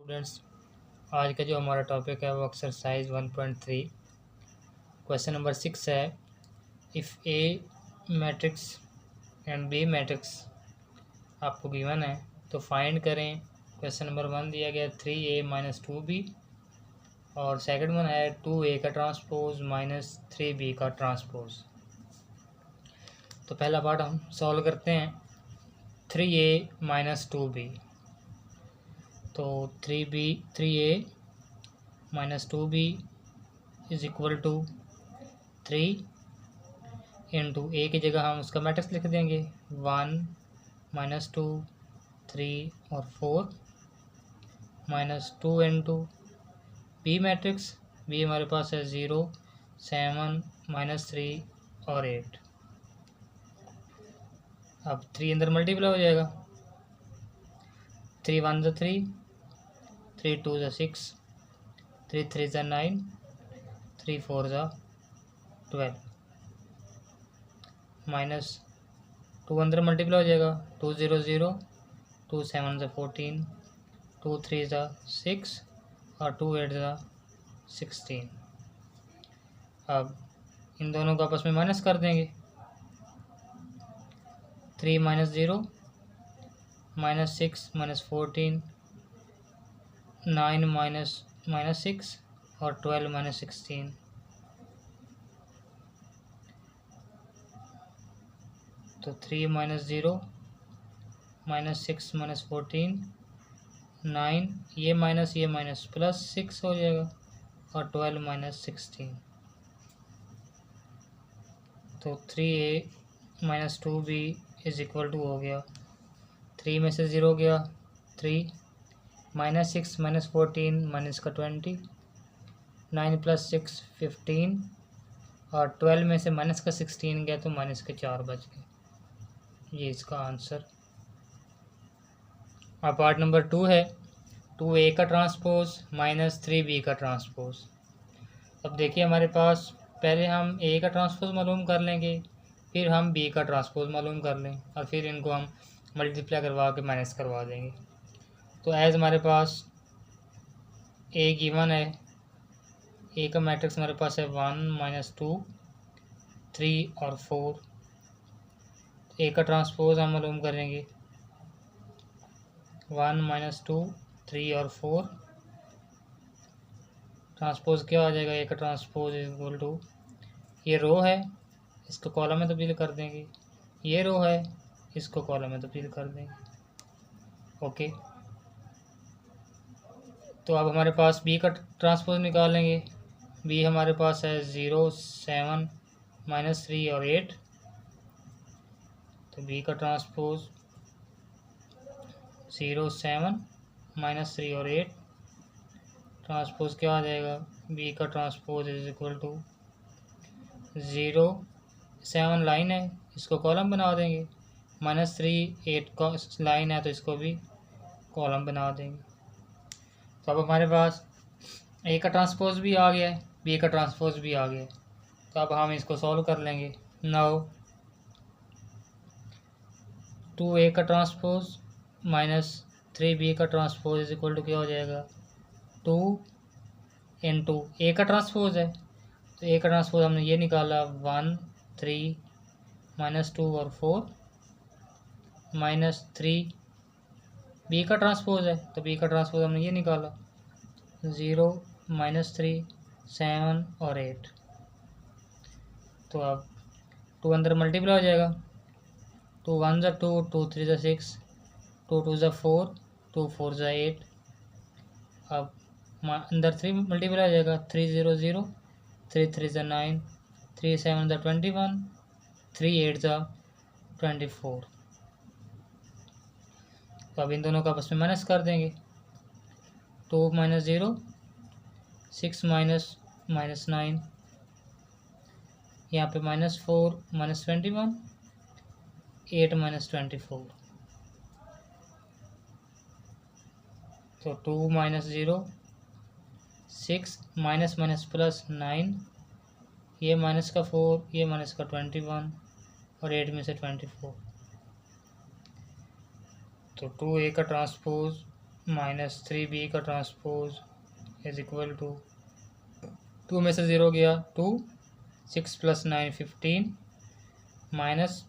Students, आज का जो हमारा टॉपिक है वो एक्सरसाइज 1.3 क्वेश्चन नंबर 6 है। If A matrix and B matrix आपको गिवन है तो फाइंड करें। क्वेश्चन नंबर 1 दिया गया 3a माइनस 2b और सेकंड वन है 2a का ट्रांसपोज माइनस 3b का ट्रांसपोज। तो पहला पार्ट हम सॉल्व करते हैं। 3a माइनस 2b, तो 3a minus 2b is equal to 3 into a की जगह हम उसका मैट्रिक्स लिख देंगे 1 माइनस 2 3 और 4 minus 2 into B matrix. B हमारे पास है 0 7 माइनस 3 और 8। अब 3 अंदर मल्टीप्लाई हो जाएगा। 3 1 ज़ा 3, 3 2 ज़ा 6, 3 3 ज़ा 9, 3 4 ज़ा 12 माइनस 2 अंदर मल्टीप्लाई हो जाएगा। 2 0 0, 2 7 ज़ा 14, 2 3 ज़ा 6 और 2 8 ज़ा 16। अब इन दोनों को आपस में माइनस कर देंगे। 3 माइनस 0 माइनस 6 माइनस 14, 9 माइनस 6 और 12 माइनस 16। तो 3 माइनस 0 माइनस 6 माइनस 14, 9 ये माइनस प्लस 6 हो जाएगा और 12 माइनस 16। तो 3a minus 2b is equal to हो गया 3 में से 0 गया 3, माइनस 6 माइनस 14 माइनस का 20, 9 प्लस 6 15 और 12 में से माइनस का 16 गया तो माइनस के 4 बच गए। ये इसका आंसर। अब पार्ट नंबर 2 है 2a का ट्रांसपोज माइनस 3b का ट्रांसपोज। अब देखिए हमारे पास पहले हम a का ट्रांसपोज मालूम कर लेंगे, फिर हम b का ट्रांसपोज मालूम कर लें और फिर इनको हम मल्टीप्लाई करवा के माइनस करवा देंगे। तो एज हमारे पास a गिवन है, a का मैट्रिक्स हमारे पास है 1 माइनस 2 3 और 4। a का ट्रांसपोज हम मालूम करेंगे 1 माइनस 2 3 और 4। ट्रांसपोज क्या आ जाएगा? a का ट्रांसपोज इज इक्वल टू, ये रो है इसको कॉलम में तब्दील कर देंगे, ये रो है इसको कॉलम में तब्दील कर देंगे। ओके, तो अब हमारे पास b का ट्रांसपोज निकालेंगे। b हमारे पास है 0 7 माइनस 3 और 8। तो b का ट्रांसपोज 0 7 माइनस 3 और 8। ट्रांसपोज क्या आ जाएगा? b का transpose is equal to 0 7 line है इसको कॉलम बना देंगे, माइनस 3 8 लाइन है तो इसको भी कॉलम बना देंगे। तो अब हमारे पास a का ट्रांसपोज भी आ गया है, b का ट्रांसपोज भी आ गया है। तो अब हम इसको सॉल्व कर लेंगे। नाउ 2a का ट्रांसपोज माइनस 3b का ट्रांसपोज इज इक्वल टू क्या हो जाएगा? 2 इंटू a का ट्रांसपोज है तो a का ट्रांसपोज हमने ये निकाला 1 3 माइनस 2 और 4 माइनस 3। b का ट्रांसपोज है तो b का ट्रांसपोज हमने ये निकाला 0 माइनस 3 7 और 8। तो अब 2 अंदर मल्टीप्लाई हो जाएगा। 2 1 ज़ा 2, 2 3 ज़ा 6, 2 2 ज़ा 4, 2 4 ज़ा 8। अब अंदर 3 मल्टीप्लाई हो जाएगा। 3 0 0, 3 3 ज़ा 9, 3 7 ज़ा 21, 3 8 ज़ा 24। तो अब इन दोनों का आपस में माइनस कर देंगे। 2 माइनस 0 6 माइनस 9, यहाँ पे माइनस 4 माइनस 21, 8 माइनस 24। तो 2 माइनस 0 6 माइनस माइनस प्लस 9, ये माइनस का 4 ये माइनस का 21 और 8 में से 24। तो 2a का ट्रांसपोज माइनस 3b का ट्रांसपोज इज इक्वल टू 2 में से 0 गया 2, 6 + 9 15, माइनस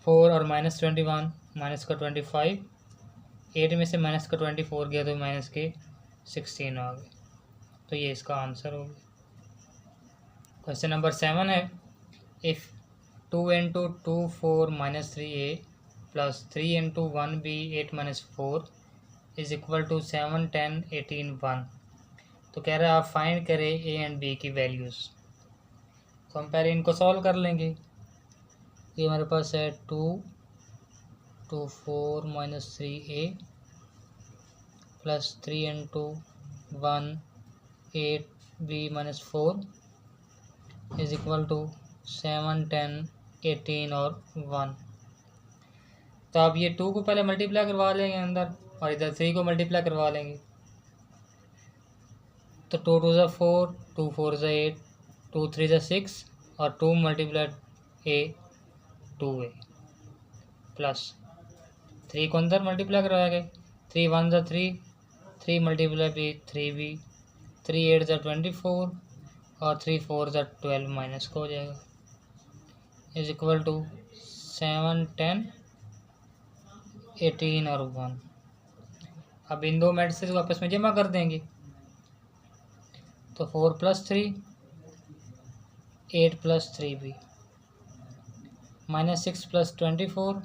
4 और माइनस 21, माइनस का 25, 8 में से माइनस का 24 गया तो माइनस के 16 आ गए। तो ये इसका आंसर हो गया। क्वेश्चन नंबर 7 है, if 2 × 2 4 - 3a + 3 × 1b 8 - 4 is equal to 7 10 18 1। तो कह रहा है आप फाइंड करें ए एंड बी की वैल्यूज़। तो हम पहले इनको सॉल्व कर लेंगे। ये हमारे पास है 2 2 4 - 3a + 3 × 1 8b - 4 is equal to 7 10 18 और 1। तो आप ये 2 को पहले मल्टीप्लाई करवा लेंगे अंदर और इधर 3 को मल्टीप्लाई करवा लेंगे। तो 2 2 ज़ा 4, 2 4 ज़ा 8, 2 3 ज़ा 6 और 2 × a 2a प्लस 3 को अंदर मल्टीप्लाई करवाएंगे। 3 1 ज़ा 3, 3 × b 3b, 3 8 ज़ा 24 और 3 4 ज़ा 12 माइनस का हो जाएगा इज इक्वल टू 7 10 18 और 1। अब इन दो मैट्रिसेस को आपस में जमा कर देंगे। तो 4 + 3 8 + 3b -6 + 24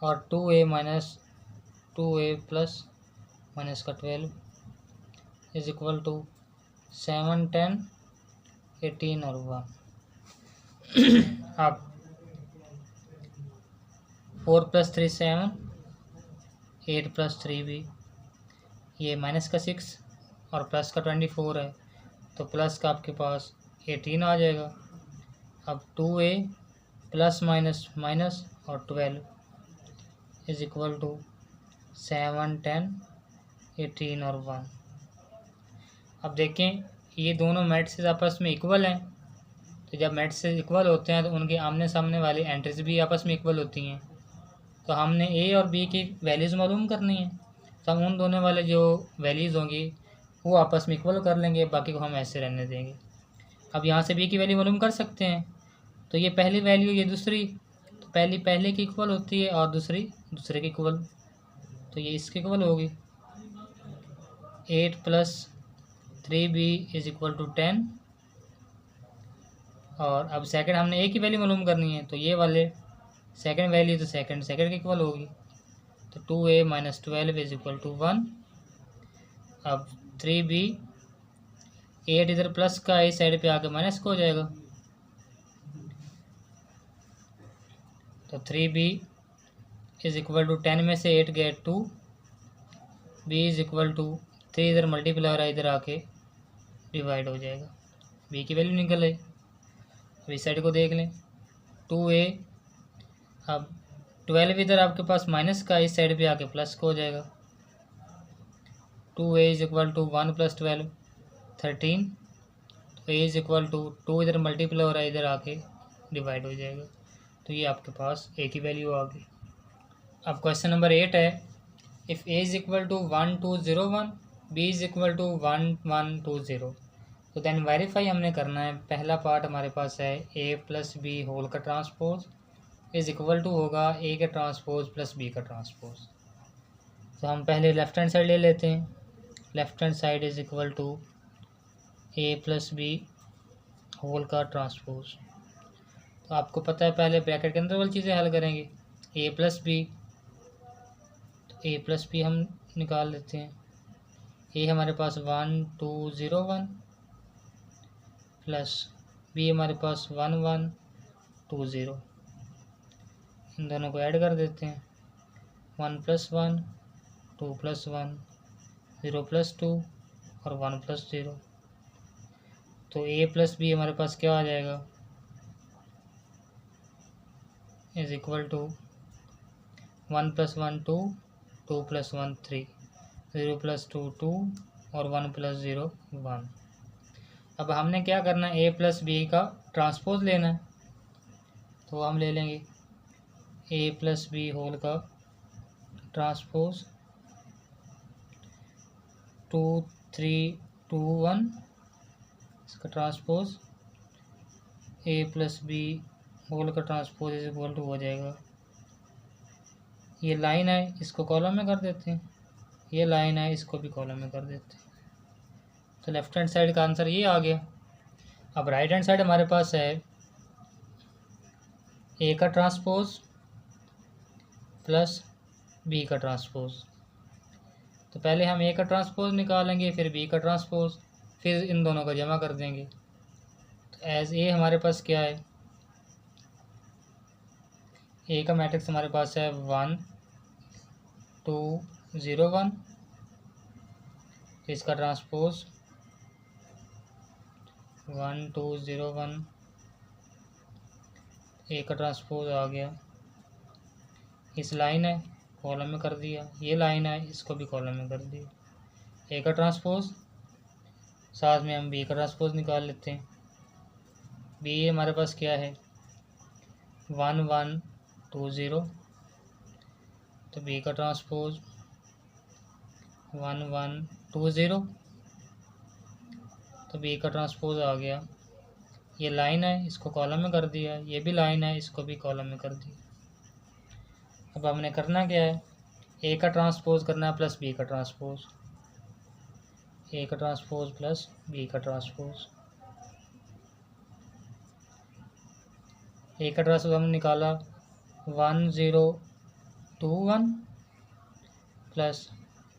और 2a - 2a प्लस माइनस का 12 इज इक्वल टू 7 10 18 और 1। अब 4 + 3 7, 8 + 3b, ये माइनस का 6 और प्लस का 24 है तो प्लस का आपके पास 18 आ जाएगा। अब 2a प्लस माइनस माइनस और 12 इज इक्वल टू 7 10 18 और 1। अब देखें ये दोनों मैट्रिसेस आपस में इक्वल हैं। तो जब मैट्रिसेस इक्वल होते हैं तो उनके आमने सामने वाली एंट्रीज भी आपस में इक्वल होती हैं। तो हमने ए और बी की वैल्यूज़ मालूम करनी है। तो हम उन दोनों वाले जो वैल्यूज़ होंगी वो आपस में इक्वल कर लेंगे, बाकी को हम ऐसे रहने देंगे। अब यहाँ से बी की वैल्यू मालूम कर सकते हैं। तो ये पहली वैल्यू ये दूसरी, तो पहली पहले की इक्वल होती है और दूसरी दूसरे की इक्वल, तो ये इसकी इक्वल होगी। 8 + 3b इज इक्वल टू 10। और अब सेकंड हमने ए की वैल्यू मालूम करनी है, तो ये वाले सेकंड वैल्यू तो सेकंड की इक्वल होगी। तो 2a - 12 इज इक्वल टू 1। अब 3b 8 इधर प्लस का इस साइड पे आके माइनस का हो जाएगा। तो 3b इज इक्वल टू 10 में से 8 गए 2, b इज इक्वल टू 3 इधर मल्टीप्लाई हो रहा है इधर आके डिवाइड हो जाएगा, b की वैल्यू निकल आई। अब इस साइड को देख लें 2a, अब 12 इधर आपके पास माइनस का इस साइड पे आके प्लस का हो जाएगा। 2a is equal to 1 + 12 13। तो a इज इक्वल टू 2 इधर मल्टीप्लाई हो रहा है इधर आके डिवाइड हो जाएगा। तो ये आपके पास a की वैल्यू आ गई। अब क्वेश्चन नंबर 8 है, if a is equal to 1 2 0 1, b is equal to 1 1 2 0। तो देन वेरीफाई हमने करना है। पहला पार्ट हमारे पास है a + b होल का ट्रांसपोज इज इक्वल टू होगा a का ट्रांसपोज प्लस b का ट्रांसपोज। तो हम पहले लेफ्ट हैंड साइड ले लेते हैं। Left hand side is equal to a + b whole का ट्रांसपोज। तो आपको पता है पहले ब्रैकेट के अंदर वाली चीज़ें हल करेंगे। a + b, तो a + b हम निकाल लेते हैं। a हमारे पास 1 2 0 1 प्लस b हमारे पास 1 1 2 0। इन दोनों को ऐड कर देते हैं। 1 + 1 2 + 1 0 + 2 और 1 + 0। तो a + b हमारे पास क्या आ जाएगा, इज इक्वल टू 1 + 1 2 2 + 1 3 0 + 2 2 और 1 + 0 1। अब हमने क्या करना है, a + b का ट्रांसपोज लेना है। तो हम ले लेंगे a + b होल का ट्रांसपोज 2 3 2 1, इसका transpose A plus B whole का ट्रांसपोज इज इक्वल टू हो जाएगा। ये लाइन है, इसको कॉलम में कर देते हैं, ये लाइन है, इसको भी कॉलम में कर देते हैं। तो लेफ्ट हैंड साइड का आंसर ये आ गया। अब राइट हैंड साइड हमारे पास है ए का ट्रांसपोज प्लस बी का ट्रांसपोज। तो पहले हम ए का ट्रांसपोज निकालेंगे, फिर बी का ट्रांसपोज, फिर इन दोनों को जमा कर देंगे। तो एज ए हमारे पास क्या है, ए का मैट्रिक्स हमारे पास है 1 2 0 1, इसका ट्रांसपोज 1 2 0 1, ए का ट्रांसपोज आ गया। इस लाइन है, कॉलम में कर दिया, ये लाइन है, इसको भी कॉलम में कर दिया। ए का ट्रांसपोज, साथ में हम बी का ट्रांसपोज निकाल लेते हैं। बी हमारे पास क्या है 1 1 2 0, तो बी का ट्रांसपोज 1 1 2 0, तो बी का ट्रांसपोज आ गया। ये लाइन है, इसको कॉलम में कर दिया, ये भी लाइन है, इसको भी कॉलम में कर दिया। अब हमने करना क्या है, ए का ट्रांसपोज करना है प्लस बी का ट्रांसपोज, ए का ट्रांसपोज प्लस बी का ट्रांसपोज। ए का ट्रांसपोज हमने निकाला 1 0 2 1, प्लस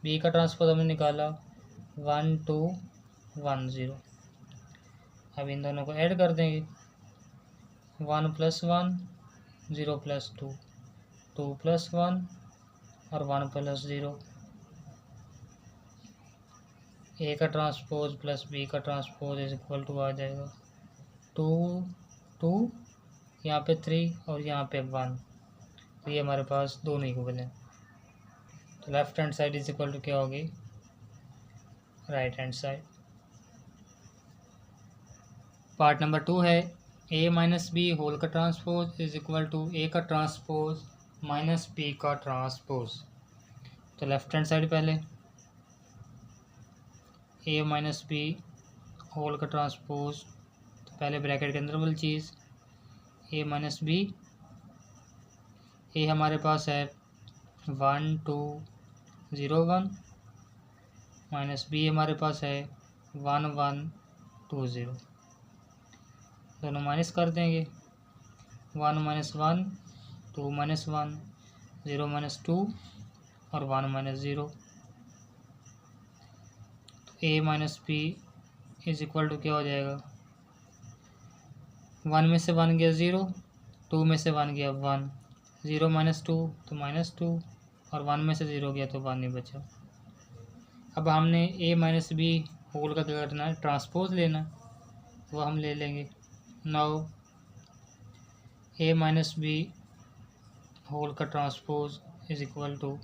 बी का ट्रांसपोज हमने निकाला 1 2 1 0। अब इन दोनों को ऐड कर देंगे, 1 + 1 0 + 2 2 + 1 और 1 + 0। ए का ट्रांसपोज प्लस बी का ट्रांसपोज इज इक्वल टू आ जाएगा 2 2, यहाँ पे 3 और यहाँ पे 1, तो ये हमारे पास दोनों इक्वल हैं। तो left hand side is equal to क्या होगी, right hand side. Part number 2 है ए माइनस बी होल का transpose is equal to A का ट्रांसपोज माइनस बी का ट्रांसपोज। तो लेफ्ट हैंड साइड पहले ए माइनस बी होल का transpose, तो पहले ब्रैकेट के अंदर वाली चीज़ ए माइनस बी, ए हमारे पास है 1 2 0 1, माइनस बी हमारे पास है 1 1 2 0, दोनों माइनस कर देंगे, 1 - 1 2 - 1 0 - 2 और 1 - 0। तो a minus b is equal to क्या हो जाएगा, 1 में से 1 गया 0, 2 में से 1 गया 1, 0 - 2 तो -2 और 1 में से 0 गया तो 1 नहीं बचा। अब हमने ए माइनस बी होल का क्या करना है, ट्रांसपोज लेना, वो हम ले लेंगे। नाउ ए माइनस बी होल का ट्रांसपोज इज इक्वल टू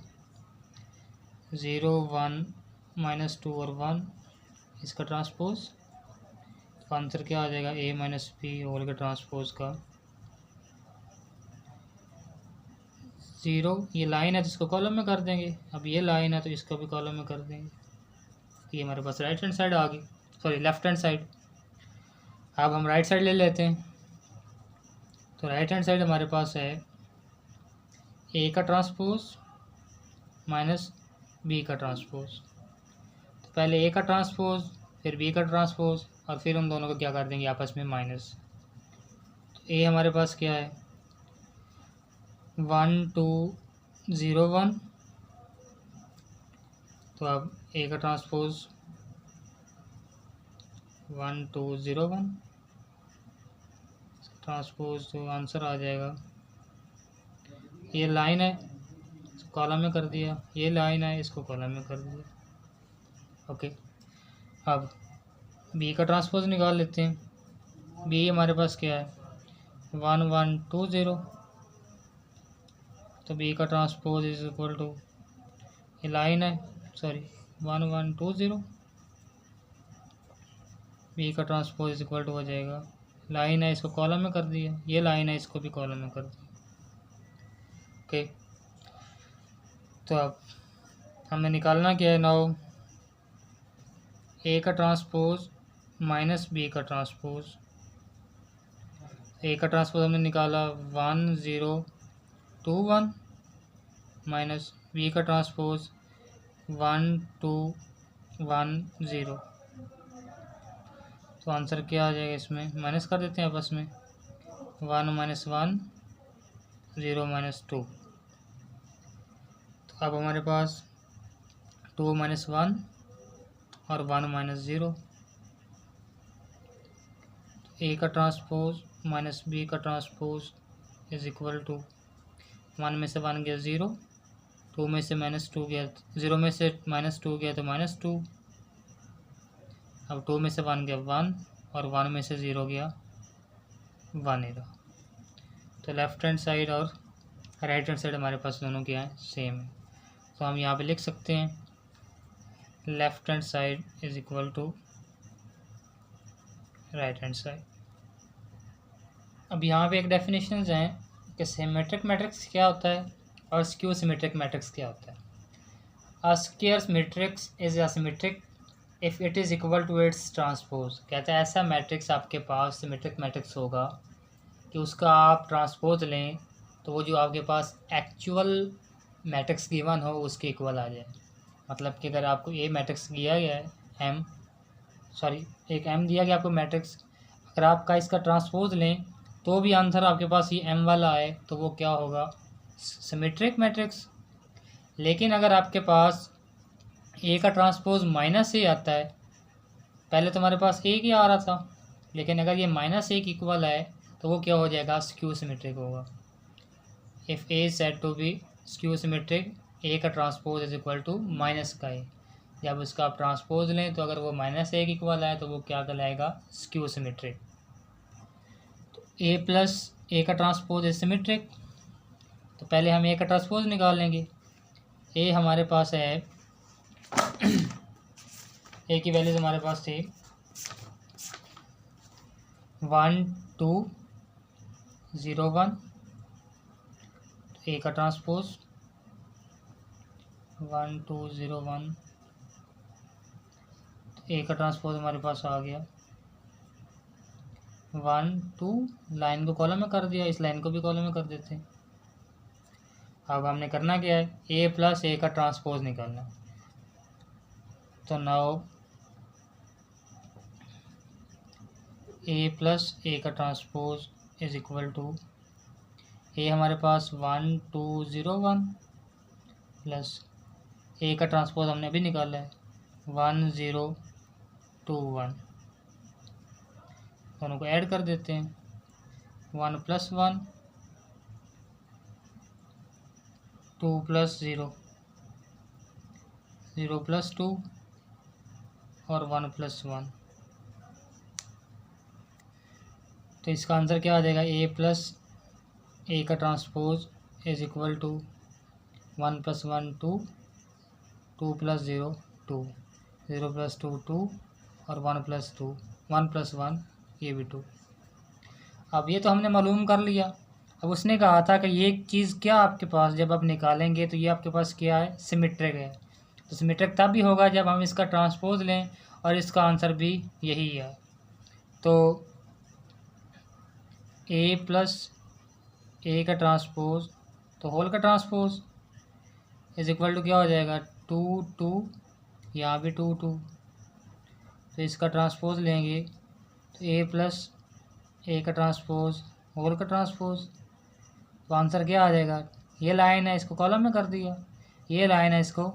0 1 -2 और 1, इसका ट्रांसपोज। तो आंसर क्या आ जाएगा, ए माइनस बी होल के ट्रांसपोज का 0। ये लाइन है तो इसको कॉलम में कर देंगे, अब ये लाइन है तो इसको भी कॉलम में कर देंगे। ये हमारे पास राइट हैंड साइड आ गई, सॉरी लेफ्ट हैंड साइड। अब हम राइट साइड ले लेते हैं। तो राइट हैंड साइड हमारे पास है ए का ट्रांसपोज माइनस बी का ट्रांसपोज। तो पहले ए का ट्रांसपोज, फिर बी का ट्रांसपोज और फिर उन दोनों को क्या कर देंगे आपस में माइनस। तो ए हमारे पास क्या है 1 2 0 1, तो अब ए का ट्रांसपोज 1 2 0 1 ट्रांसपोज, तो आंसर आ जाएगा। ये लाइन है, इसको कॉलम में कर दिया, ये लाइन है, इसको कॉलम में कर दिया। ओके, अब बी का ट्रांसपोज निकाल लेते हैं। बी हमारे पास क्या है 1 1 2 0, तो बी का ट्रांसपोज इज इक्वल टू, ये लाइन है, सॉरी 1 1 2 0, बी का ट्रांसपोज इज इक्वल टू हो जाएगा, लाइन है, इसको कॉलम में कर दिया, ये लाइन है, इसको भी कॉलम में कर दिया। ओके, तो अब हमें निकालना क्या है नाउ, ए का ट्रांसपोज माइनस बी का ट्रांसपोज। ए का ट्रांसपोज हमने निकाला 1 0 2 1 माइनस बी का ट्रांसपोज 1 2 1 0। तो आंसर क्या आ जाएगा, इसमें माइनस कर देते हैं आपस में, 1 माइनस 1 0 माइनस 2। तो अब हमारे पास 2 माइनस 1 और 1 माइनस 0। ए का ट्रांसपोज माइनस बी का ट्रांसपोज इज इक्वल टू 1 में से 1 गया 0, 2 में से माइनस 2 गया, 0 में से माइनस 2 गया तो माइनस 2। अब 2 में से 1 गया 1 और 1 में से 0 गया 1 ही रहा। तो लेफ्ट हैंड साइड और राइट हैंड साइड हमारे पास दोनों क्या है, सेम है। तो हम यहाँ पे लिख सकते हैं left hand side is equal to right hand side. अब यहाँ पे एक डेफिनेशंस हैं कि सिमेट्रिक मैट्रिक्स क्या होता है और स्क्यू सिमेट्रिक मैट्रिक्स क्या होता है। A square matrix is asymmetric if it is equal to its transpose. कहता है ऐसा मैट्रिक्स आपके पास सिमेट्रिक मैट्रिक्स होगा कि उसका आप ट्रांसपोज लें तो वो जो आपके पास एक्चुअल मैट्रिक्स गिवन हो उसके इक्वल आ जाए। मतलब कि अगर आपको ए मैट्रिक्स दिया गया है एक एम दिया गया आपको मैट्रिक्स, अगर आपका इसका ट्रांसपोज लें तो भी आंसर आपके पास ये एम वाला आए तो वो क्या होगा, सिमेट्रिक मैट्रिक्स। लेकिन अगर आपके पास ए का ट्रांसपोज माइनस ए आता है, पहले तो हमारे पास ए क्या आ रहा था, लेकिन अगर ये माइनस ए की इक्वल है तो वो क्या हो जाएगा, स्क्यू सिमेट्रिक होगा। If A is said to be skew symmetric, A का transpose is equal to minus का ए। जब उसका आप ट्रांसपोज लें तो अगर वो माइनस ए की इक्वल है तो वो क्या कहलाएगा, स्क्यू सिमेट्रिक। तो ए प्लस ए का ट्रांसपोज इज सिमेट्रिक, तो पहले हम ए का ट्रांसपोज निकाल लेंगे। ए हमारे पास है ए की वैल्यूज हमारे पास थी 1 2 0 1। ए का ट्रांसपोज 1 2 0 1, ए का ट्रांसपोज हमारे पास आ गया 1 2, लाइन को कॉलम में कर दिया, इस लाइन को भी कॉलम में कर देते हैं। अब हमने करना क्या है, ए प्लस ए का ट्रांसपोज निकालना। तो नाउ ए प्लस ए का ट्रांसपोज इज इक्वल टू, ए हमारे पास 1 2 0 1 प्लस ए का ट्रांसपोज हमने अभी निकाला है 1 0 2 1। दोनों को ऐड कर देते हैं, 1 प्लस 1 2 प्लस 0 0 प्लस 2 और 1 प्लस 1। तो इसका आंसर क्या आ जाएगा, ए प्लस ए का transpose is equal to 1 plus 1 2 2 plus 0 2 0 plus 2 2 और 1 प्लस 2 1 प्लस 1 ये भी 2। अब ये तो हमने मालूम कर लिया। अब उसने कहा था कि ये चीज़ क्या आपके पास जब आप निकालेंगे तो ये आपके पास क्या है, सिमेट्रिक है। तो सिमेट्रिक तब भी होगा जब हम इसका ट्रांसपोज लें और इसका आंसर भी यही है। तो ए प्लस ए का ट्रांसपोज तो होल का ट्रांसपोज इज इक्वल टू क्या हो जाएगा, 2 2, यहाँ भी 2 2। तो इसका ट्रांसपोज लेंगे तो ए प्लस ए का ट्रांसपोज होल का ट्रांसपोज, तो आंसर क्या आ जाएगा, ये लाइन है इसको कॉलम में कर दिया, ये लाइन है इसको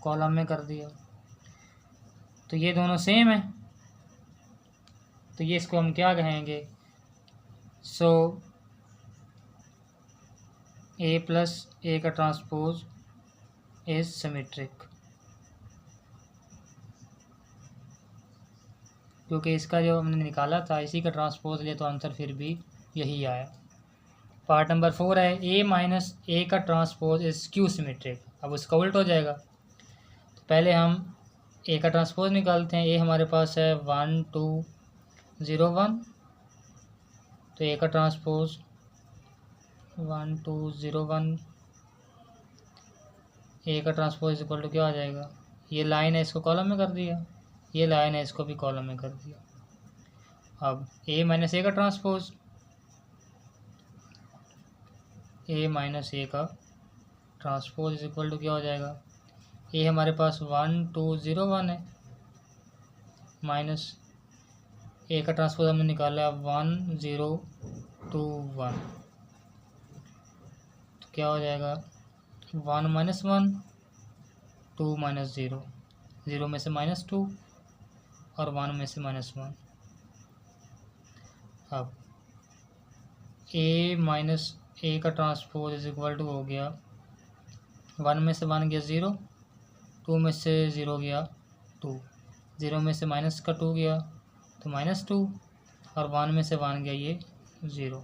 कॉलम में कर दिया। तो ये दोनों सेम है, तो ये इसको हम क्या कहेंगे, सो ए प्लस ए का ट्रांसपोज इज सिमेट्रिक। क्योंकि इसका जो हमने निकाला था इसी का ट्रांसपोज लिया तो आंसर फिर भी यही आया। पार्ट नंबर 4 है, ए माइनस ए का ट्रांसपोज इज स्क्यू सिमेट्रिक। अब उसका उल्ट हो जाएगा। तो पहले हम ए का ट्रांसपोज निकालते हैं। ए हमारे पास है 1 2 0 1, तो ए का ट्रांसपोज 1 2 0 1 ए का ट्रांसपोज इक्वल टू क्या आ जाएगा, ये लाइन है इसको कॉलम में कर दिया, ये लाइन है इसको भी कॉलम में कर दिया। अब ए माइनस ए का ट्रांसपोज, ए माइनस ए का ट्रांसपोज इज इक्वल टू क्या हो जाएगा, ए हमारे पास 1 2 0 1 है, माइनस ए का ट्रांसपोज हमने निकाला 1 0 2 1, तो क्या हो जाएगा 1 माइनस 1 2 माइनस 0, 0 में से माइनस 2 और 1 में से माइनस 1। अब ए माइनस ए का ट्रांसपोज इज इक्वल टू हो गया 1 में से 1 गया 0, 2 में से 0 गया 2, 0 में से माइनस का 2 गया तो माइनस 2 और 1 में से 1 गया ये 0।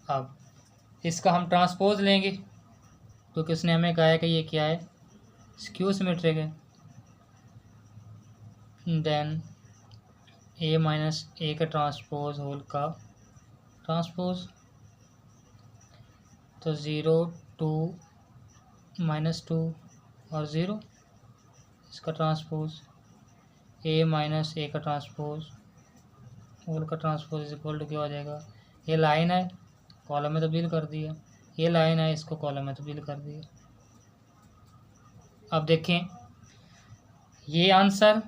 अब इसका हम ट्रांसपोज लेंगे क्योंकि उसने हमें कहा है कि ये क्या है, स्क्यू सिमेट्रिक है। देन ए माइनस ए का ट्रांसपोज होल का ट्रांसपोज, तो 0 2 माइनस 2 और 0 इसका ट्रांसपोज, ए माइनस ए का ट्रांसपोज होल का ट्रांसपोज इज इक्वल टू क्या हो जाएगा, ये लाइन है कॉलम में तब्दील कर दिया, ये लाइन है इसको कॉलम में तब्दील कर दिया। अब देखें ये आंसर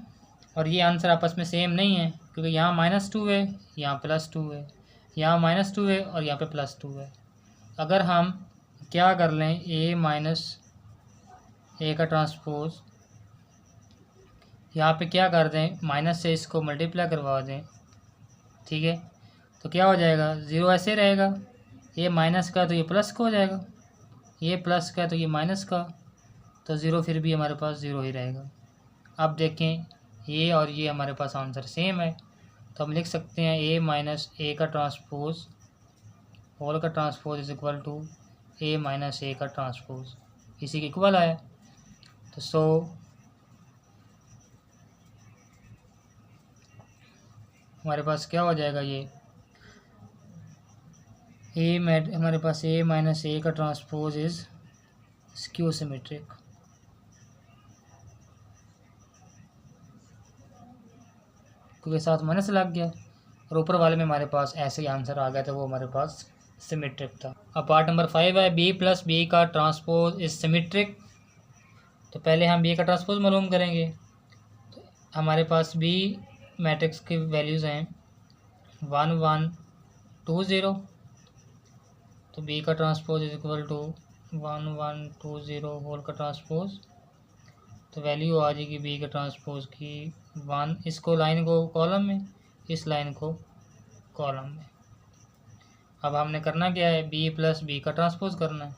और ये आंसर आपस में सेम नहीं है क्योंकि यहाँ -2 है, यहाँ +2 है, यहाँ -2 है और यहाँ पे +2 है। अगर हम क्या कर लें, ए माइनस ए का ट्रांसपोज यहाँ पे क्या कर दें, माइनस से इसको मल्टीप्लाई करवा दें, ठीक है, तो क्या हो जाएगा 0 ऐसे रहेगा, ये माइनस का तो ये प्लस का हो जाएगा, ये प्लस का तो ये माइनस का, तो 0 फिर भी हमारे पास 0 ही रहेगा। अब देखें ये और ये हमारे पास आंसर सेम है, तो हम लिख सकते हैं ए माइनस ए का ट्रांसपोज होल का transpose is equal to A minus A का ट्रांसपोज, इसी के इक्वल आया। तो सो हमारे पास क्या हो जाएगा, ये हमारे पास ए माइनस ए का ट्रांसपोज इज स्क्यू सिमेट्रिक। क्योंकि साथ माइनस लग गया और ऊपर वाले में हमारे पास ऐसे ही आंसर आ गया था, वो हमारे पास सिमेट्रिक था। अब पार्ट नंबर 5 है, बी प्लस बी का ट्रांसपोज इज सिमेट्रिक। तो पहले हम बी का ट्रांसपोज मालूम करेंगे। तो हमारे पास बी मैट्रिक्स की वैल्यूज़ हैं 1 1 2 0, तो बी का transpose is equal to 1 1 2 0 whole का ट्रांसपोज, तो वैल्यू आ जाएगी बी के ट्रांसपोज की 1, इसको लाइन को कॉलम में, इस लाइन को कॉलम में। अब हमने करना क्या है, बी प्लस बी का ट्रांसपोज करना है,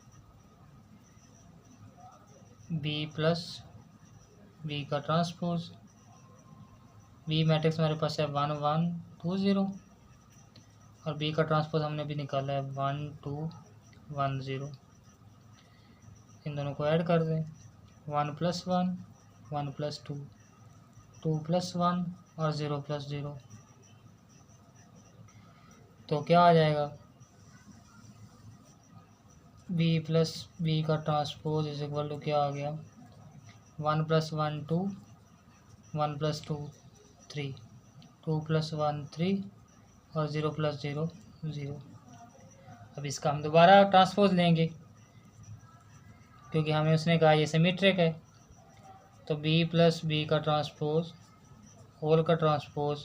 बी प्लस बी का ट्रांसपोज, बी मैट्रिक्स हमारे पास है 1 1 2 0 और बी का ट्रांसपोज हमने भी निकाला है 1 2 1 0। इन दोनों को ऐड कर दें, 1 + 1 1 + 2 2 + 1 और 0 + 0, तो क्या आ जाएगा, बी प्लस बी का ट्रांसपोज इज इक्वल टू क्या आ गया, 1 + 1 2 1 + 2 3 2 + 1 3 और 0 + 0 0। अब इसका हम दोबारा ट्रांसपोज लेंगे क्योंकि हमें उसने कहा ये सिमेट्रिक है। तो बी प्लस बी का ट्रांसपोज होल का transpose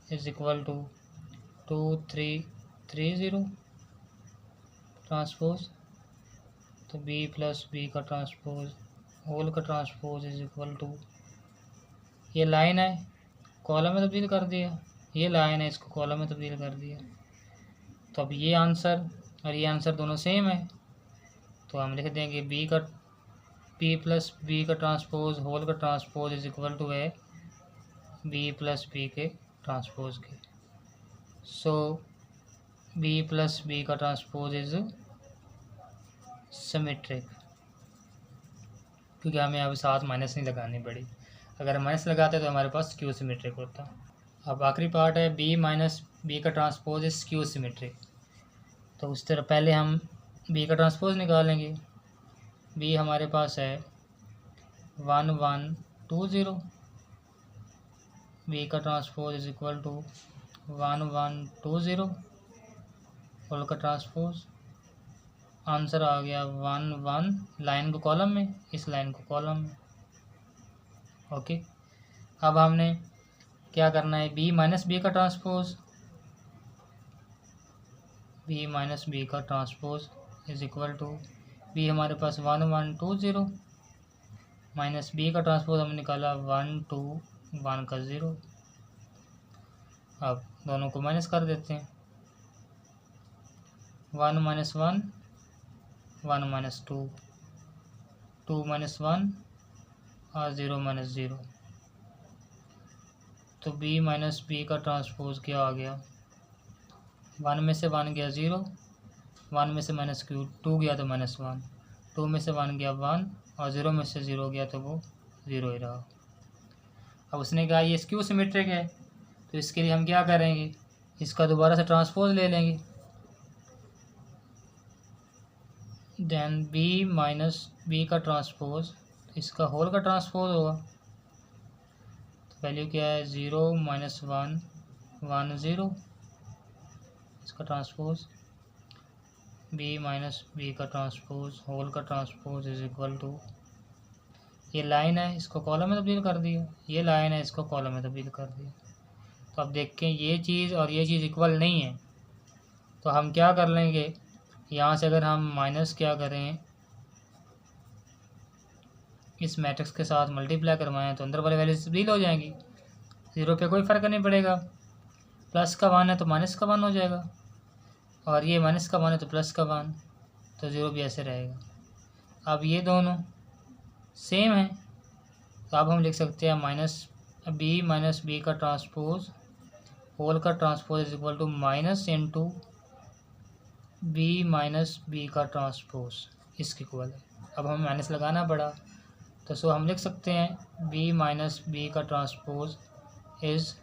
is equal to 2 3 3 0 transpose, तो बी प्लस बी का ट्रांसपोज होल का ट्रांसपोज इज इक्वल टू, ये लाइन है कॉलम में तब्दील कर दिया, ये लाइन है इसको कॉलम में तब्दील कर दिया। तो अब ये आंसर और ये आंसर दोनों सेम है, तो हम लिख देंगे बी प्लस बी का ट्रांसपोज होल का ट्रांसपोज इज इक्वल टू है बी प्लस बी के ट्रांसपोज के। सो बी प्लस बी का ट्रांसपोज इज सिमेट्रिक, क्योंकि हमें अब साथ माइनस नहीं लगानी पड़ी, अगर माइनस लगाते तो हमारे पास स्क्यू सिमेट्रिक होता। अब आखिरी पार्ट है, बी माइनस बी का ट्रांसपोज इज स्क्यू सिमेट्रिक। तो उस तरह पहले हम बी का ट्रांसपोज निकालेंगे, बी हमारे पास है 1 1 2 0, बी का transpose is equal to 1 1 2 0 whole का ट्रांसपोज। आंसर आ गया 1 1, लाइन को कॉलम में, इस लाइन को कॉलम में। ओके, अब हमने क्या करना है, बी माइनस बी का ट्रांसपोज, बी माइनस बी का transpose is equal to, B हमारे पास 1 1 2 0 माइनस बी का ट्रांसपोज हमने निकाला 1 2 1 का 0। अब दोनों को माइनस कर देते हैं, 1 माइनस 1 1 माइनस 2 2 माइनस 1 और 0 माइनस 0। तो बी माइनस बी का ट्रांसपोज क्या आ गया, 1 में से 1 गया 0, 1 में से माइनस क्यू 2 गया तो माइनस 1, 2 में से 1 गया 1 और 0 में से 0 गया तो वो 0 ही रहा। अब उसने कहा ये स्क्यू सिमेट्रिक है, तो इसके लिए हम क्या करेंगे, इसका दोबारा से ट्रांसपोज ले लेंगे। देन बी माइनस बी का ट्रांसपोज, इसका होल का ट्रांसपोज होगा, तो वैल्यू क्या है 0 माइनस 1 1 0, इसका ट्रांसपोज। बी माइनस बी का ट्रांसपोज होल का ट्रांसपोज इज इक्वल टू, ये लाइन है इसको कॉलम में तब्दील कर दिया, ये लाइन है इसको कॉलम में तब्दील कर दिया। तो अब देखें ये चीज़ और ये चीज़ इक्वल नहीं है, तो हम क्या कर लेंगे, यहाँ से अगर हम माइनस क्या करें, इस मैट्रिक्स के साथ मल्टीप्लाई करवाएं तो अंदर वाले वैल्यू तब्दील हो जाएंगी, 0 पे कोई फ़र्क नहीं पड़ेगा। प्लस का 1 है तो माइनस का 1 हो जाएगा, और ये माइनस का 1 है तो प्लस का 1, तो 0 भी ऐसे रहेगा। अब ये दोनों सेम है, तो अब हम लिख सकते हैं माइनस बी का ट्रांसपोज होल का transpose is equal to minus into B minus B का ट्रांसपोज, इसके इक्वल है। अब हमें माइनस लगाना पड़ा, तो सो हम लिख सकते हैं बी माइनस बी का transpose is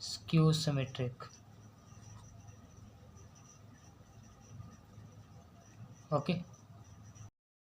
skew symmetric. Okay.